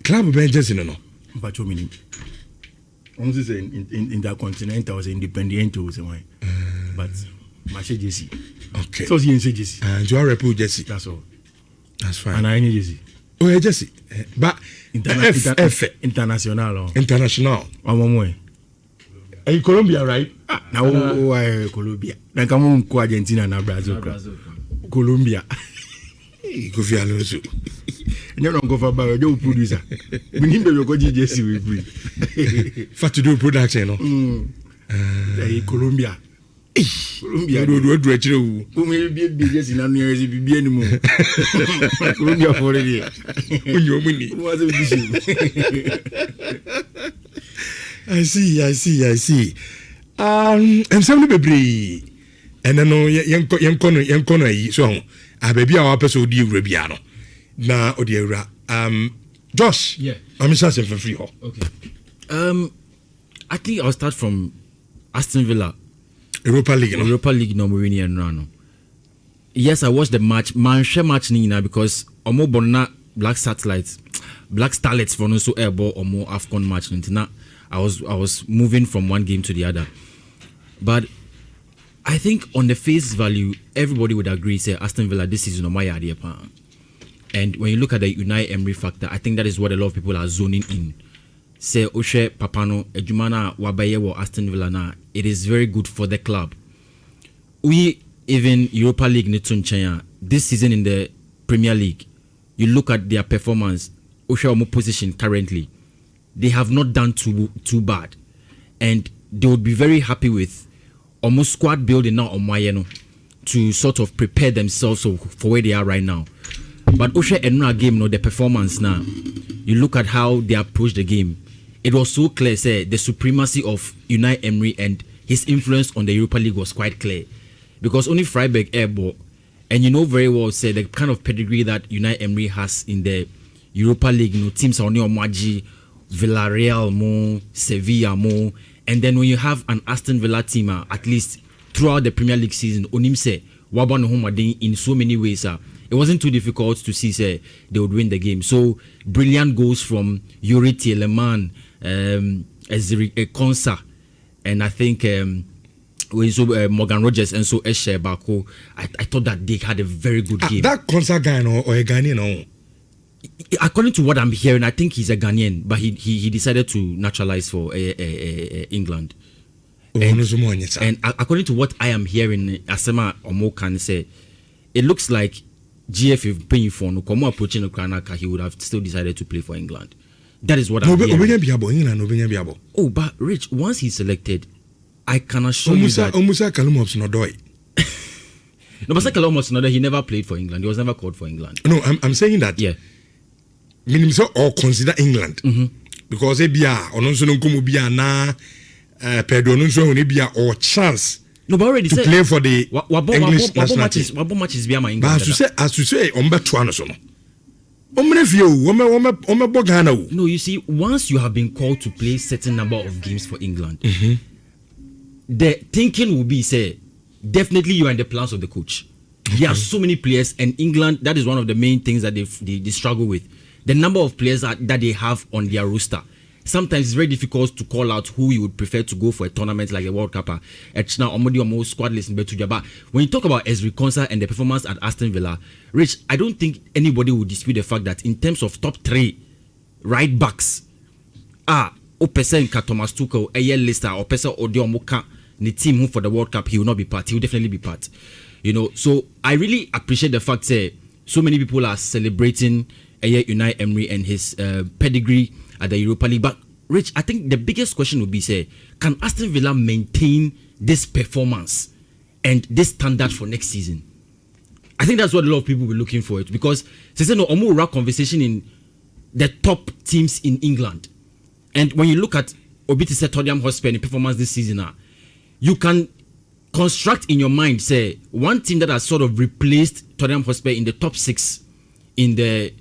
Club Benjamin no. But you mean only say in the continental was independent to say why. But my Jesse. Okay. So you say Jesse. And you are report Jesse. That's all. That's fine. And I need Jesse. Oh, yeah, Jesse. But international. International. Are you Colombia, right? Now, why Colombia? Now come on, Argentina and Brazil. Colombia. Go for Alonso. You don't go for Barrow, you producer. We need to go to Jesse with me. For to do production, no? Colombia. Colombia, do it. Who may be Jesse in a near as be anymore. Colombia for a year. When you're winning. What's I see. And some baby. And I know young corner, so I baby our person di Rebiano. Na Odiera. Josh. Yeah. I'm just for free. Okay. I think I'll start from Aston Villa. Europa League, no? Europa League no Mourinho and Rano. Yes, I watched the match. Man, share match nina because Omo Bonna Black Starlets for no so airball or more AFCON match. I was moving from one game to the other. But I think on the face value, everybody would agree, say Aston Villa this season on my idea. And when you look at the Unai Emery factor, I think that is what a lot of people are zoning in. Say Oshe Papano, Ejumana Wabaye or Aston Villa na, it is very good for the club. We even Europa League Nitun this season in the Premier League, you look at their performance, Oshe Omo position currently, they have not done too bad. And they would be very happy with almost squad building now on Mayeno to sort of prepare themselves for where they are right now. But Oshe Enuna game, the performance now, you look at how they approach the game. It was so clear, say, the supremacy of Unai Emery and his influence on the Europa League was quite clear. Because only Freiburg airball, and you know very well, say, the kind of pedigree that Unai Emery has in the Europa League, teams are only Omaji, Villarreal more, Sevilla more, and then when you have an Aston Villa team, at least throughout the Premier League season, Onim say, Waban Homadin in so many ways, it wasn't too difficult to see, say, they would win the game. So, brilliant goals from Yuri Tielemans, Konsa, and I think Morgan Rogers and so Eshe Bako. I thought that they had a very good game. That Konsa guy or a Ghanaian, no? According to what I'm hearing, I think he's a Ghanaian, but he decided to naturalize for England. And according to what I am hearing, Asema Omo can say, it looks like GF is paying for no come approaching Ukraine, he would have still decided to play for England. That is what I'm hearing. Oh, but Rich, once he's selected, I can assure you that. No, but Kalomos, he never played for England. He was never called for England. No, I'm saying that. Yeah. Meaning so or consider England because Ebia or no na Pedro no or chance. No, but already to said, play for the English national team. What matches be my England? But as you say, no, you see, once you have been called to play certain number of games for England, the thinking will be, say, definitely you are in the plans of the coach. There are so many players, and England, that is one of the main things that they struggle with. The number of players that they have on their roster. Sometimes it's very difficult to call out who you would prefer to go for a tournament like a World Cup. It's now almost squad list in Betuja. But when you talk about Ezri Konsa and the performance at Aston Villa, Rich, I don't think anybody would dispute the fact that in terms of top 3 right backs, Opesa and Thomas Tuchel, Eyel Lister, Opesa Odiomoka, the team who for the World Cup, he will not be part. He will definitely be part. You know, so I really appreciate the fact that so many people are celebrating Unai Emery and his pedigree at the Europa League. But Rich, I think the biggest question would be, say, can Aston Villa maintain this performance and this standard for next season? I think that's what a lot of people will be looking for it, because there's no almost conversation in the top teams in England. And when you look at Obitise Tottenham Hotspur in performance this season, you can construct in your mind, say, one team that has sort of replaced Tottenham Hotspur in the top 6 in the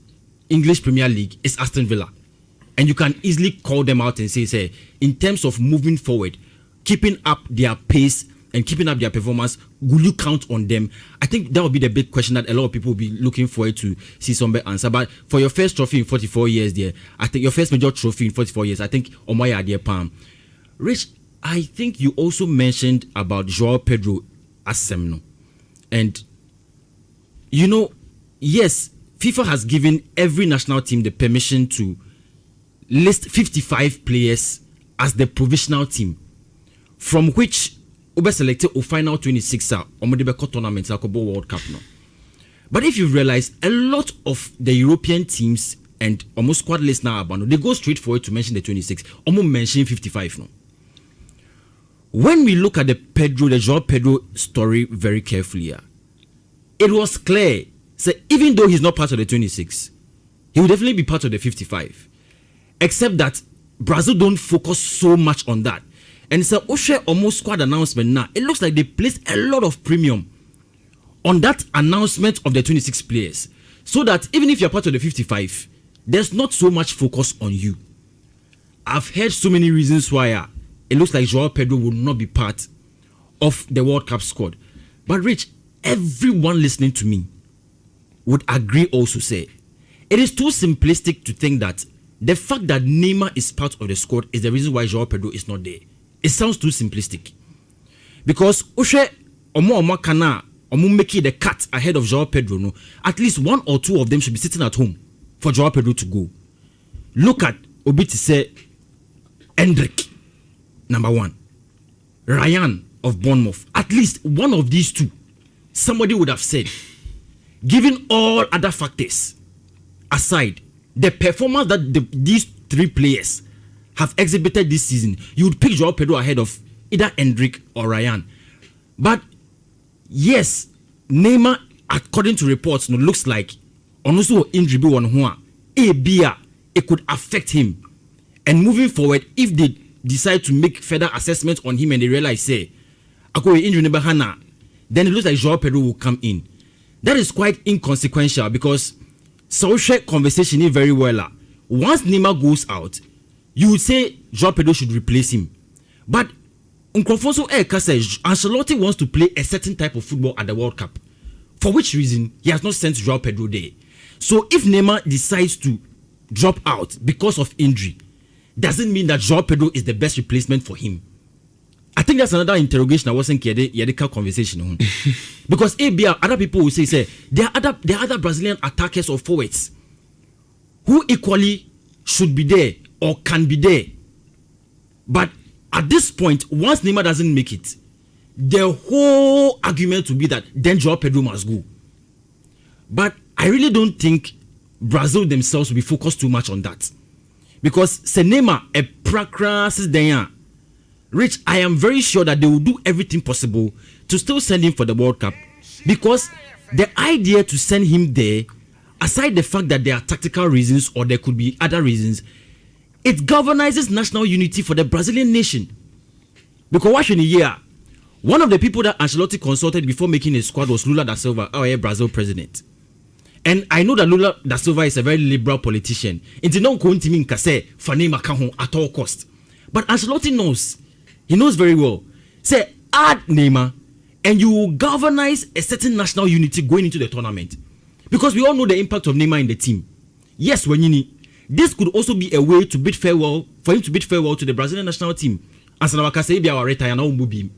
English Premier League is Aston Villa. And you can easily call them out and say, in terms of moving forward, keeping up their pace and keeping up their performance, will you count on them? I think that would be the big question that a lot of people will be looking forward to see somebody answer. But for your first trophy in 44 years there, I think your first major trophy in 44 years, I think Omoya Adeɛ Pam. Rich, I think you also mentioned about Joao Pedro Asemno. And, you know, yes, FIFA has given every national team the permission to list 55 players as the provisional team, from which Obe selected a final 26 Omodebeko tournament Akobo World Cup now. But if you realize, a lot of the European teams and almost squad list now, they go straight forward to mention the 26, almost mention 55 now. When we look at the Joao Pedro story very carefully, it was clear. So even though he's not part of the 26, he will definitely be part of the 55. Except that Brazil don't focus so much on that. And so Oshe almost squad announcement now, it looks like they placed a lot of premium on that announcement of the 26 players. So that even if you're part of the 55, there's not so much focus on you. I've heard so many reasons why it looks like Joao Pedro will not be part of the World Cup squad. But Rich, everyone listening to me would agree also say, it is too simplistic to think that the fact that Neymar is part of the squad is the reason why Joao Pedro is not there. It sounds too simplistic. Because Oshe Omo Kana making the cut ahead of Joao Pedro, no, at least one or two of them should be sitting at home for Joao Pedro to go. Look at Obiti say Hendrick, number one. Ryan of Bournemouth. At least one of these two, somebody would have said, given all other factors aside, the performance that these three players have exhibited this season, you would pick Joao Pedro ahead of either Hendrick or Ryan. But yes, Neymar, according to reports, looks like also injury one who it could affect him. And moving forward, if they decide to make further assessments on him and they realize, say, injury then it looks like Joao Pedro will come in. That is quite inconsequential because social conversation is very well. Once Neymar goes out, you would say Joao Pedro should replace him. But Nkrofo Eka says Ancelotti wants to play a certain type of football at the World Cup. For which reason, he has not sent Joao Pedro there. So if Neymar decides to drop out because of injury, doesn't mean that Joao Pedro is the best replacement for him. I think that's another interrogation I wasn't Yedeka conversation on. Because other people will say there are other Brazilian attackers or forwards who equally should be there or can be there. But at this point, once Neymar doesn't make it, the whole argument will be that then Joao Pedro must go. But I really don't think Brazil themselves will be focused too much on that. Because Neymar a practice there. Rich, I am very sure that they will do everything possible to still send him for the World Cup. Because the idea to send him there, aside the fact that there are tactical reasons or there could be other reasons, it galvanizes national unity for the Brazilian nation. Because watching a year, one of the people that Ancelotti consulted before making his squad was Lula da Silva, our Brazil president. And I know that Lula da Silva is a very liberal politician. It's not going to mean for Neymar at all cost. But Ancelotti knows. He knows very well. Say, add Neymar, and you will galvanize a certain national unity going into the tournament. Because we all know the impact of Neymar in the team. Yes, this could also be a way to bid farewell, for him to bid farewell to the Brazilian national team. And Sanawaka say, "Be our retire now, Mubi."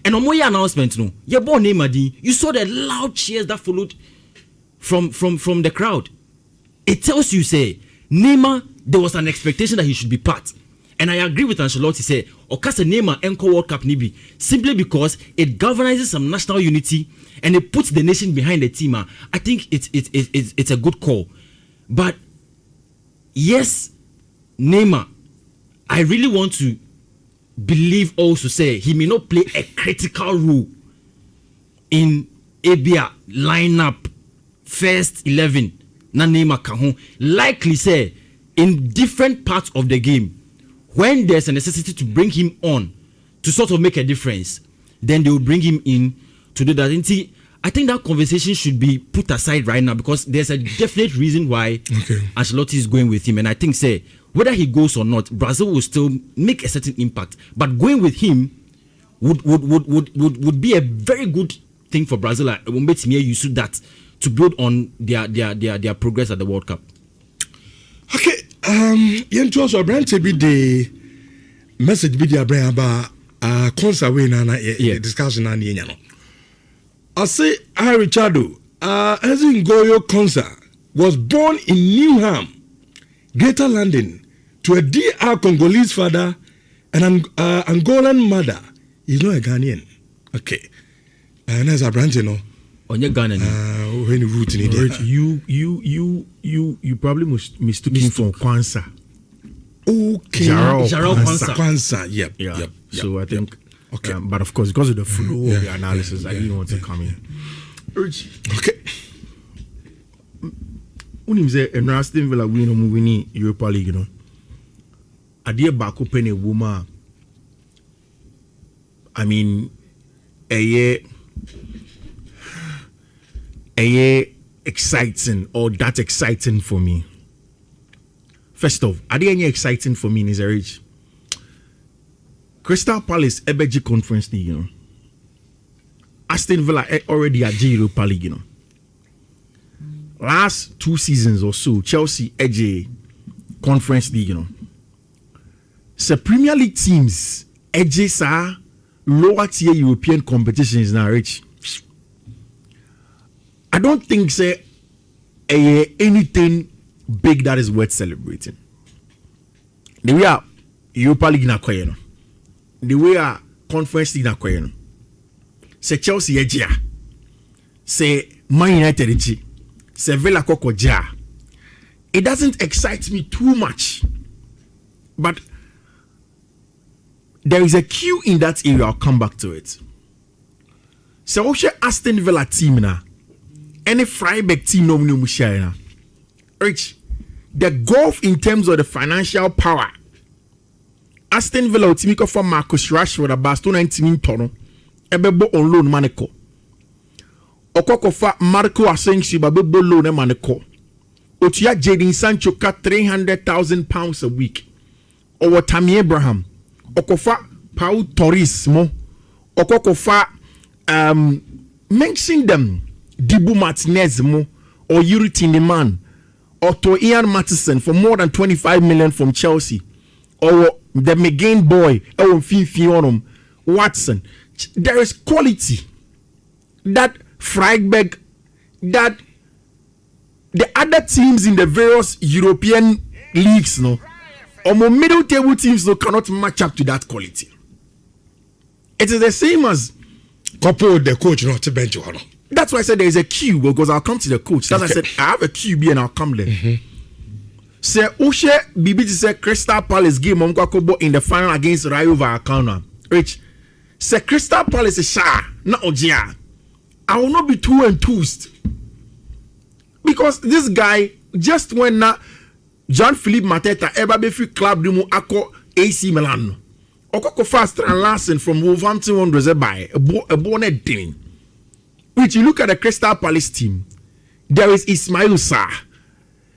And on my announcement, you born Neymar. You saw the loud cheers that followed from the crowd. It tells you, say, Neymar, there was an expectation that he should be part. And I agree with Ancelotti, say, Okasa Neymar Enco World Cup Nibi, simply because it galvanizes some national unity and it puts the nation behind the team. I think it's a good call. But yes, Neymar, I really want to believe also, say, he may not play a critical role in ABA lineup first 11. Na Neymar Kahon likely say in different parts of the game. When there's a necessity to bring him on to sort of make a difference, then they will bring him in to do that. And see, I think that conversation should be put aside right now because there's a definite reason why Ancelotti is going with him. And I think, say, whether he goes or not, Brazil will still make a certain impact. But going with him would be a very good thing for Brazil. You should that to build on their progress at the World Cup. Okay, yentu also brand to be the message be the brand about concert way na discussion na ni no. I say Richardo Ezingoyo Konsa was born in Newham, Greater London, to a DR Congolese father and an Angolan mother. He's not a Ghanaian. Okay. And as a branch, you know. On your Ghana. When you root in India. You probably mistook him for Kwanzaa. Okay. Joao Kwanzaa. Yep. So I think. Okay. But of course, because of the flow of the analysis, I didn't want to come in. Okay. When you say Aston Villa winning Europa League, you know, I did back open a woman. I mean, a year exciting or that exciting for me. First off, are there any exciting for me in his age? Crystal Palace EBG Conference League, you know. Aston Villa already at Europa League, you know. Last 2 seasons or so, Chelsea EJ Conference League, you know. So Premier League teams EJ sa lower tier European competitions now rich. I don't think say anything big that is worth celebrating. The way our Europa League na kwaye no. The way our Conference League na kwaye no. Say Chelsea ejia. Say Man United eji. Say Villa kokoja. It doesn't excite me too much. But there is a queue in that area. I'll come back to it. So Oshe Aston Villa team na. Any Freiburg team no mushia. Rich, the gulf in terms of the financial power. Aston Villa utimiko for Marcus Rashford about 290 tono. Ebebo on loan maneko. Okoko fa Marco Asensio babebo loan maneko. Otuya Jadon Sancho ka £300,000 a week. Or Tammy Abraham. Okofa Pau Torres mo. Okoko fa mention them. Dibu Martinez mo or Yuri Tindman or to Ian Matheson for more than 25 million from Chelsea or the McGinn boy or Fiifi Watson. There is quality that Freiburg, that the other teams in the various European leagues no or more middle table teams no cannot match up to that quality. It is the same as couple the coach not to bench one. That's why I said there is a queue because I'll come to the coach. That's why I said I have a QB and I'll come there. Say Ushe BBT said Crystal Palace game on Kwakobo in the final against Rayo Vallecano. Rich say Crystal Palace is shy, not Ojia. I will not be too enthused because this guy just when Jean-Philippe Mateta ever be free club dumu ako AC Milan. Okoko fast and Larsen from Wolverhampton Wanderers by a bonnet thing. Which you look at the Crystal Palace team, there is Ismail Sarr.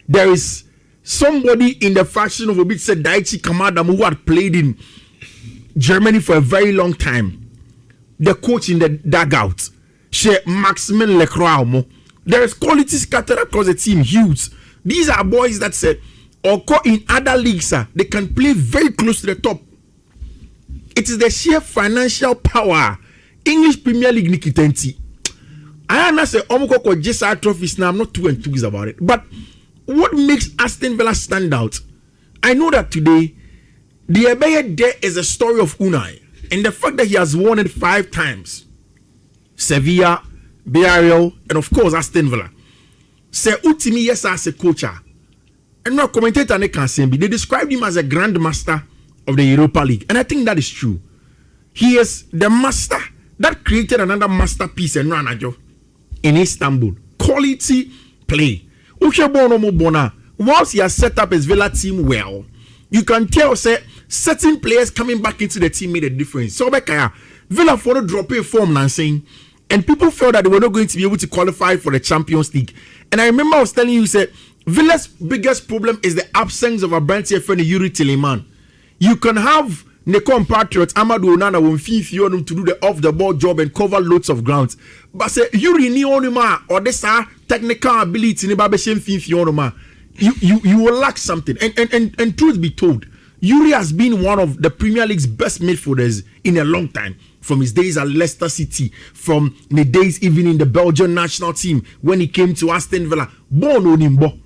There is somebody in the fashion of a bit said Daichi Kamada who had played in Germany for a very long time. The coach in the dugout, Maximin Lecroix. There is quality scattered across the team, huge. These are boys that said, or in other leagues, they can play very close to the top. It is the sheer financial power. English Premier League Nikitenti. I understand Omukoko just our trophies now. I'm not too enthused about it. But what makes Aston Villa stand out? I know that today, the Ebeye there is a story of Unai. And the fact that he has won it 5 times. Sevilla, Villarreal, and of course Aston Villa. Say Utimi yes as a coach. And no commentator can say they described him as a grandmaster of the Europa League. And I think that is true. He is the master that created another masterpiece and Ranajo. In Istanbul, quality play. Once he has set up his Villa team well, you can tell say certain players coming back into the team made a difference. So Villa for drop a form and saying, and people felt that they were not going to be able to qualify for the Champions League. And I remember I was telling you, say Villa's biggest problem is the absence of a brand friend Yuri Tindman. You can have ne compatriot Amadou Onana won Fiifi on to do the off the ball job and cover loads of ground. But say Yuri ni onuma or this technical ability ne ba be shem Fiifi onuma. You will lack something. And truth be told, Yuri has been one of the Premier League's best midfielders in a long time. From his days at Leicester City, from the days even in the Belgian national team when he came to Aston Villa. Born Onimbo.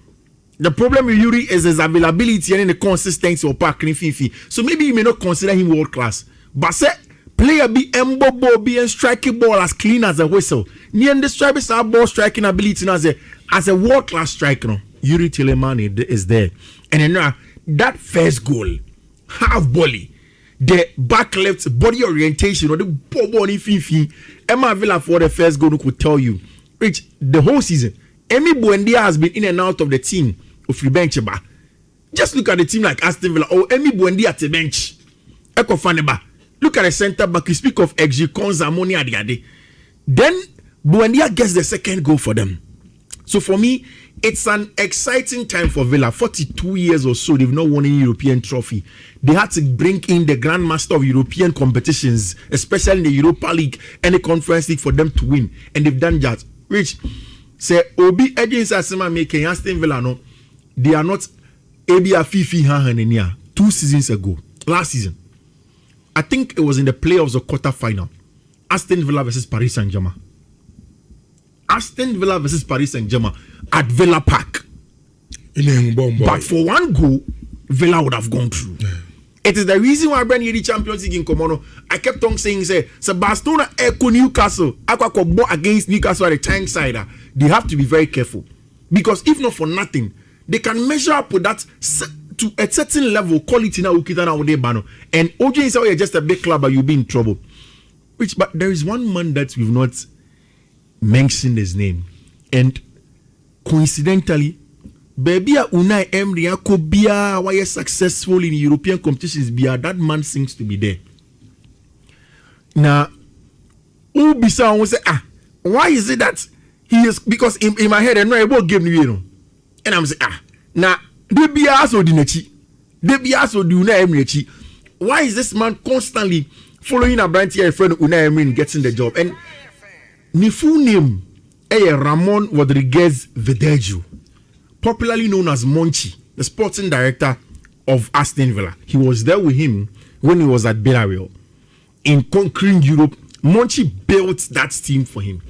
The problem with Yuri is his availability and the consistency of Park Fiifi. So maybe you may not consider him world class. But say player be embo be and striking ball as clean as a whistle. Near the strikers have ball striking ability as a world class striker. No? Yuri Tielemans is there. And then that first goal, half volley, the back left body orientation or the ball in Fiifi, Emma Villa for the first goal could tell you, Rich, the whole season, Emi Buendia has been in and out of the team of the bench. Just look at the team like Aston Villa or Emi Buendia at the bench. Eko Faneba. Look at the centre back. You speak of XG Konza Moni Adiade. Then Buendia gets the second goal for them. So for me, it's an exciting time for Villa. 42 years or so, they've not won any European trophy. They had to bring in the grandmaster of European competitions, especially in the Europa League and the Conference League, for them to win. And they've done that. Rich, say, Obi Edins Asema making Aston Villa, no, they are not ABA Fiifi Hanhanenia 2 seasons ago. Last season, I think it was in the playoffs or quarter-final. Aston Villa versus Paris Saint-Germain. Aston Villa versus Paris Saint-Germain at Villa Park. But for one goal, Villa would have gone through. Yeah. It is the reason why when the Champions League in Komono, I kept on saying, say, Barcelona echo Newcastle, against Newcastle at the tank side. They have to be very careful. Because if not for nothing, they can measure up with that to a certain level, quality now, and OJ is oh, just a big club, but you'll be in trouble. But there is one man that we've not mentioned his name, and coincidentally, baby Unai Emery why is successful in European competitions, that man seems to be there. Now, who be someone say, why is it that he is, because in my head I know about game and I'm saying, now they be also the Unai Emery. Why is this man constantly following a brand here friend Unai Emery and getting the job? And my full name is Ramon Rodriguez Verdejo, popularly known as Monchi, the sporting director of Aston Villa. He was there with him when he was at Villarreal. In conquering Europe, Monchi built that team for him.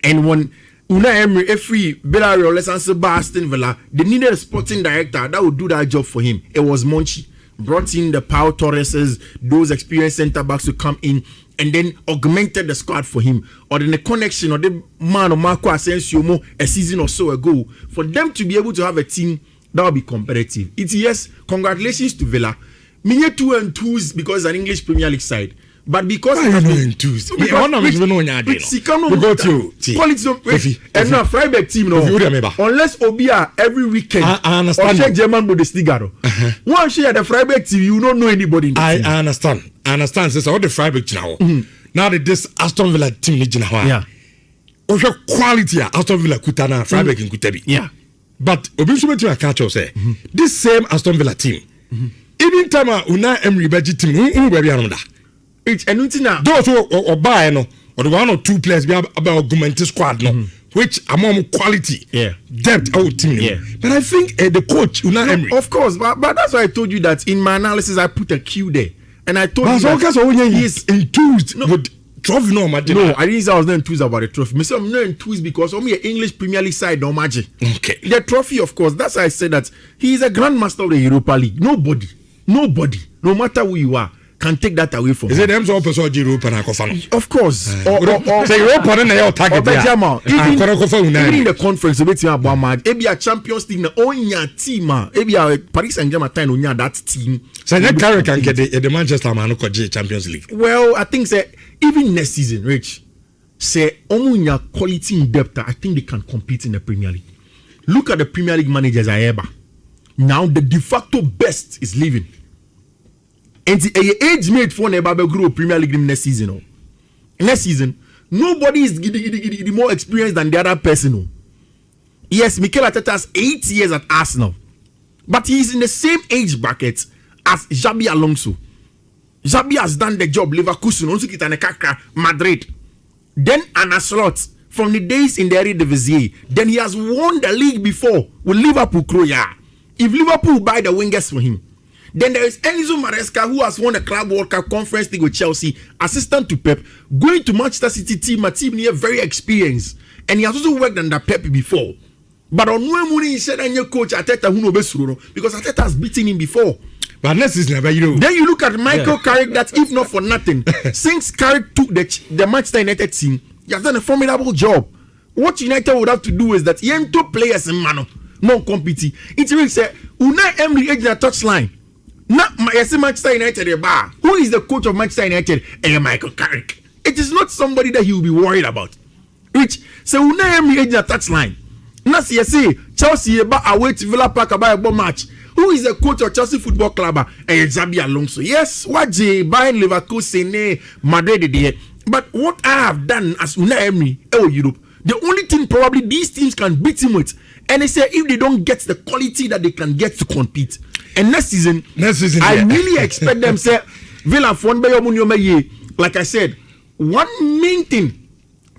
And when Unai Emery, every Villarreal, let's answer by Aston Villa, they needed a sporting director that would do that job for him. It was Monchi. Brought in the Pau Torreses, those experienced centre backs to come in, and then augmented the squad for him. Or then the connection or the man of Marco Asensio a season or so ago, for them to be able to have a team that will be competitive. It's yes, congratulations to Villa. Many 2-2s because it's an English Premier League side. But because why are you 2s? Quality and now Freiburg team no. Unless Obia every weekend I understand. Or German Bundesliga. Once you the Freiburg team, you don't know anybody in the team. I understand. So all the Freiburg now. Now that this Aston Villa team ni jina wa. Yeah. Osho quality Aston Villa kutana Freiburg in Kutabi. Yeah. But Obinsube to catch us say this same Aston Villa team. Even time Unai Emery budget team who be another. It's and those who buy no or the 1 or 2 players be about augmented squad no which among quality depth our team. But I think the coach Unai Emery, of course, but that's why I told you that in my analysis I put a Q there and I told you that he is enthused with trophy. No, I didn't say I was not enthused about the trophy. I'm not enthused because only an English Premier League side no magic. Okay, the trophy, of course, that's why I said that he is a grandmaster of the Europa League. Nobody, no matter who you are, can take that away from. Is it them so person Europe and Akofano? Of course. Or say Europe and your target there. Even in the conference, maybe a Champions League, own your team, maybe a Paris Saint-Germain time on that team. So that Carey can get the Manchester man who Champions League. Well, I think say even next season, Rich, say on your quality in depth, I think they can compete in the Premier League. Look at the Premier League managers I ever. Now the de facto best is leaving. And the age mate for Nebabe Group Premier League next season. Next season, nobody is more experienced than the other person. Yes, Mikel Arteta has 8 years at Arsenal, but he is in the same age bracket as Xabi Alonso. Xabi has done the job. Leverkusen, also Kitanekaka, Madrid. Then Anna Slot from the days in the Eredivisie. Then he has won the league before with Liverpool. If Liverpool buy the wingers for him, then there is Enzo Maresca who has won the Club World Cup Conference League with Chelsea, assistant to Pep, going to Manchester City team, a team near very experienced, and he has also worked under Pep before. But on one morning he said, "And your coach Arteta who no because Arteta has beaten him before." But next is never Then you look at Michael Carrick. That if not for nothing, since Carrick took the Manchester United team, he has done a formidable job. What United would have to do is that he ain't two players in mano, non-competing. It really say Unai Emery edge the touchline. Not Manchester United bar. Who is the coach of Manchester United? Michael Carrick. It is not somebody that he will be worried about. Which so Unai Emery edge the touchline. Not say Chelsea away to Villa Park about a ball match. Who is the coach of Chelsea Football Club? Xabi Alonso. Yes, what buying Leverkusen, Madrid. But what I have done as Unai Emery, Europe, the only thing probably these teams can beat him with, and they say if they don't get the quality that they can get to compete. And next season I really expect them say Villa for like I said, one main thing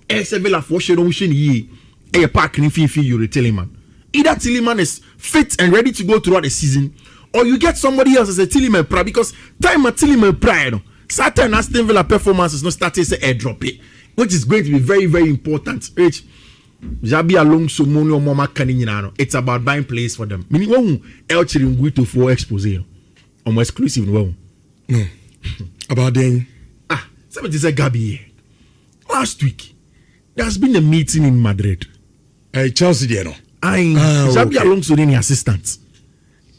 is Villa for a park in Fiifi you Tillman. Either Tillman is fit and ready to go throughout the season, or you get somebody else as a Tillman Pride, because time at Tillman Pride, Saturn Aston Villa performance is not starting to airdrop it, which is going to be very, very important. Xabi Alonso Monio Mama Kaninano. It's about buying players for them. Meaning one El Chiringuito for expose. On exclusive no. About then. Somebody said Gabi. Last week there has been a meeting in Madrid. Chelsea there no. Xabi Alonso any assistant.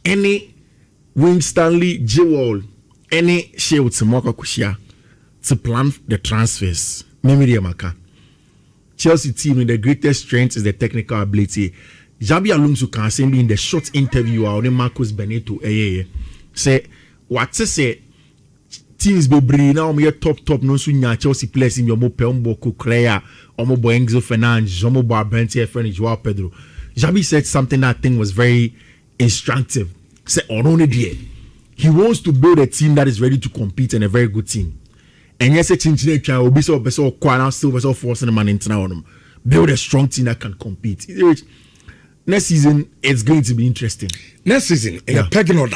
Any Wing Stanley Joel, any Shew Timoka Kushia to plan the transfers. Memory Maka. Chelsea team with the greatest strength is the technical ability. Xabi Alonso can say in the short interview on Marcos Benito say what to say teams be bring now me top no so nya Chelsea players in your mo Pelmbo Kukurea or mo Enzo Fernandes or mo Barbenti friend Joao Pedro. Xabi said something that I think was very instructive. Say only there he wants to build a team that is ready to compete and a very good team. And yes, a change nature will be so quite still so forcing the man into them. Build a strong team that can compete. Next season, it's going to be interesting. Next season, in a pecking order.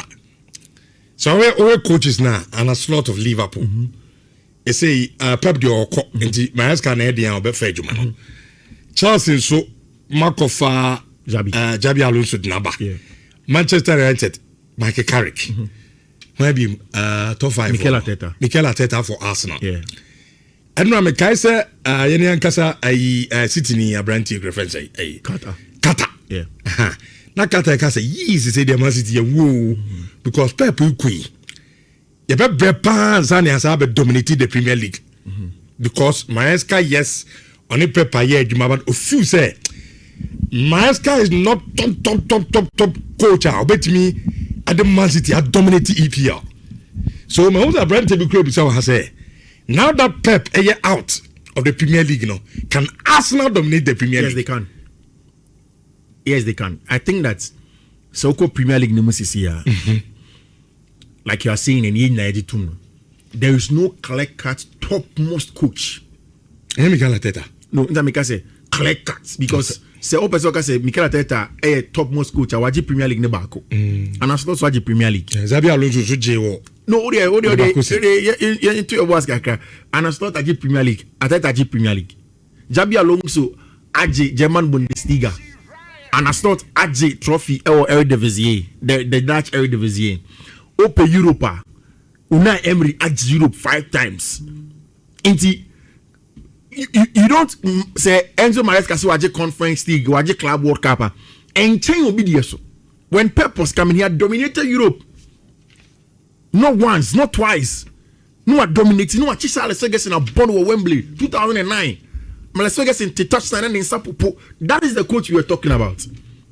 So our coaches now and a slot of Liverpool. They say Pep the Oko into Maresca and Eddie and Befejuman. Chelsea so Markofa Xabi Alonso Naba. Manchester United, Michael Carrick. Maybe top 5 Mikel Arteta for Arsenal. Yeah. I don't know, I'm a Yeni Ankasa, City in Branty reference. Kata. Yeah. Now Kata Kasa, yes, say the Man City, woo, because Pep Kui. The Pep Brepans and has dominated the Premier League. Because Maresca, yes, on a Pep Aye, but a few say Maresca is not top coach. I bet me. At the Man City had dominated EPL. So my own brand table club has said now that Pep is out of the Premier League, can Arsenal dominate the Premier League? Yes, they can. Yes, they can. I think that Soko Premier League is here. Like you are saying in United, there is no clear-cut topmost coach. Mikel Arteta. No, I say clear-cut because. Se o person ka say Mikel Arteta a topmost coach awaji Premier League ne baako. And as also awaji Premier League. Xabi Alonso so jewo. No, odi into your boss kaka. And as not awaji Premier League, Arteta awaji Premier League. Xabi Alonso awaji German Bundesliga. And as not awaji trophy or Eredivisie, the Dutch Eredivisie. Ope Europa. Unai Emery awaji Europe 5 times. Inti you don't say Enzo Maresca so waje Conference League, waje Club World Cup, and change will be there. So when Pep was coming, he had dominated Europe. Not once, not twice. No, dominating. No, Chisa Ferguson a born over Wembley 2009. Alex Ferguson to touchdown and in Sapupo. That is the coach we were talking about.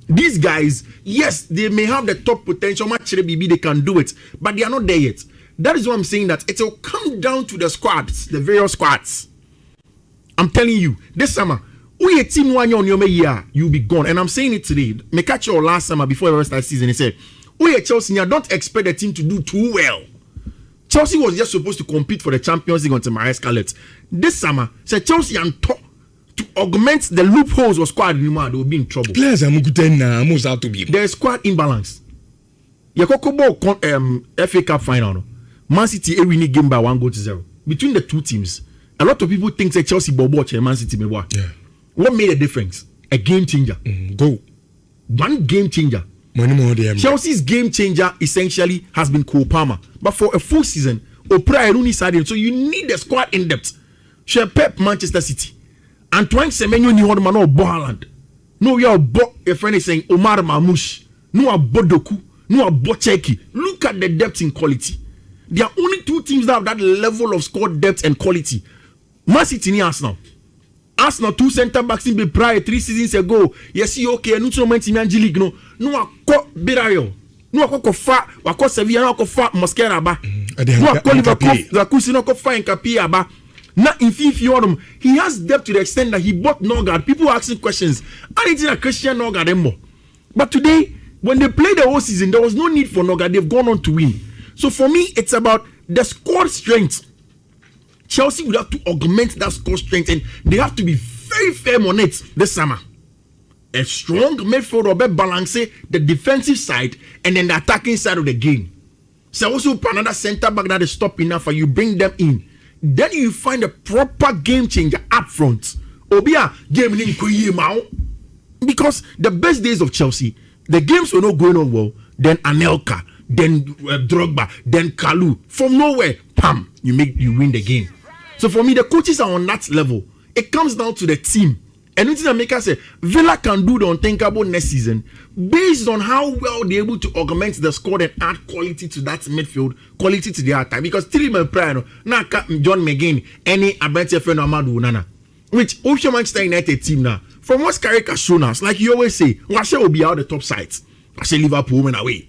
These guys, yes, they may have the top potential. Match BB, they can do it, but they are not there yet. That is why I'm saying that it will come down to the squads, the various squads. I'm telling you, this summer, we a team one year on your year, you'll be gone. And I'm saying it today. Me catch you last summer before the rest of the season. He said, we at Chelsea, don't expect the team to do too well. Chelsea was just supposed to compete for the Champions League until Maria Scarlett. This summer, say Chelsea and to augment the loopholes of squad anymore, they will be in trouble. Players are most out to be. There is squad imbalance. FA Cup final. No? Man City winning game by 1-0 between the two teams. A lot of people think that Chelsea bobo and Man City may work. Yeah. What made a difference? A game changer. Go. One game changer. Chelsea's game changer essentially has been Cole Palmer. But for a full season, Opera Rooney side, so you need the squad in depth. Share Pep Manchester City. Antoine Semenyo ni one man or Bohaland. No, we are a friend is saying Omar Mamouche. No, a Bodoku. No, a Bocheki. Look at the depth in quality. There are only two teams that have that level of squad depth and quality. Man City ni Arsenal. Arsenal 2 centre backs in the prior 3 seasons ago. Yes, okay, no moment in Manji League. No, akko Birayo. No, akko fa, akko Sevilla, no, akko fa Mosquera ba. No, akko Liverpool, Zakusi, no, akko fa Nkapia ba. Now, in Fiifi, he has depth to the extent that he bought Norgard. People asking questions. I didn't think Christian Norgard anymore. But today, when they played the whole season, there was no need for Norgard. They've gone on to win. So for me, it's about the squad strength. Chelsea would have to augment that squad strength, and they have to be very firm on it this summer. A strong midfield will balance the defensive side and then the attacking side of the game. So also another centre back that is top enough for you, bring them in. Then you find a proper game changer up front. Obia game in because the best days of Chelsea, the games were not going on well. Then Anelka, then Drogba, then Kalu. From nowhere, pam, you win the game. So for me, the coaches are on that level. It comes down to the team. And anything that make us say Villa can do the unthinkable next season based on how well they're able to augment the squad and add quality to that midfield, quality to their attack. Because 3 months prior, now John McGinn, any Abente friend Amadou Nana, which also Manchester United team now. From what Carrick has shown us, like you always say, Washe will be out the top sides. Washe Liverpool went away.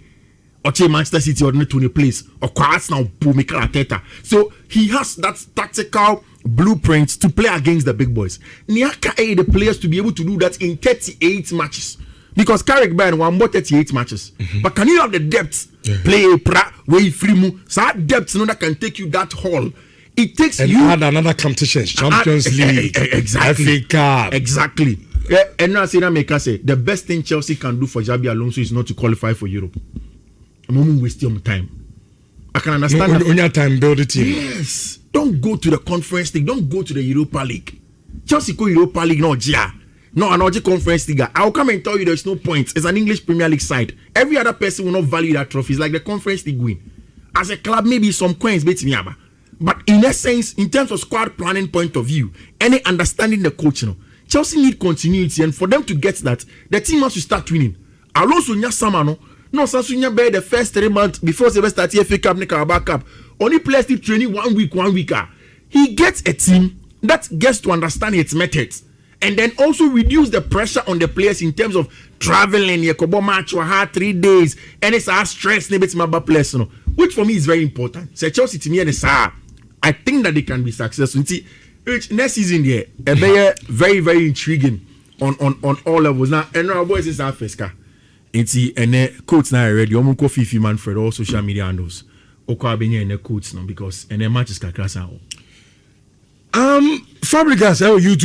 Or Manchester City or Tony place or Arsenal Mikel Arteta. So he has that tactical blueprint to play against the big boys. Niaka the players to be able to do that in 38 matches. Because Carrick Bayern won more 38 matches. But can you have the depth? Play pra way free so that depth that can take you that haul. It takes and you add another competition, Champions League, exactly. FA Cup. Exactly. And now say the best thing Chelsea can do for Xabi Alonso is not to qualify for Europe. A moment wasting your time. I can understand. On your time, build a team. Yes. Don't go to the Conference League. Don't go to the Europa League. Chelsea go Europa League, no GIA. No, another Conference League. I'll come and tell you there's no point. It's an English Premier League side. Every other person will not value that trophy. It's like the Conference League win. As a club, maybe some coins beat me. But in essence, in terms of squad planning point of view, any understanding the coach, Chelsea need continuity. And for them to get that, the team has to start winning. Alonso Nyasama, no, Sansunya Bay the first 3 months before the start FA Cup, Carabao Cup. Only players still training 1 week. He gets a team that gets to understand its methods and then also reduce the pressure on the players in terms of traveling. Yakobo match or hard 3 days, and it's a stress. Players, which for me is very important. So Chelsea to me and I think that they can be successful. Next season, very very intriguing on all levels. Now, and our boys is our first car. And coach now already. I'm going Fiifi Manfred all social media handles. Oko abenye and coach now because and matches kakra. Fabregas, YouTube.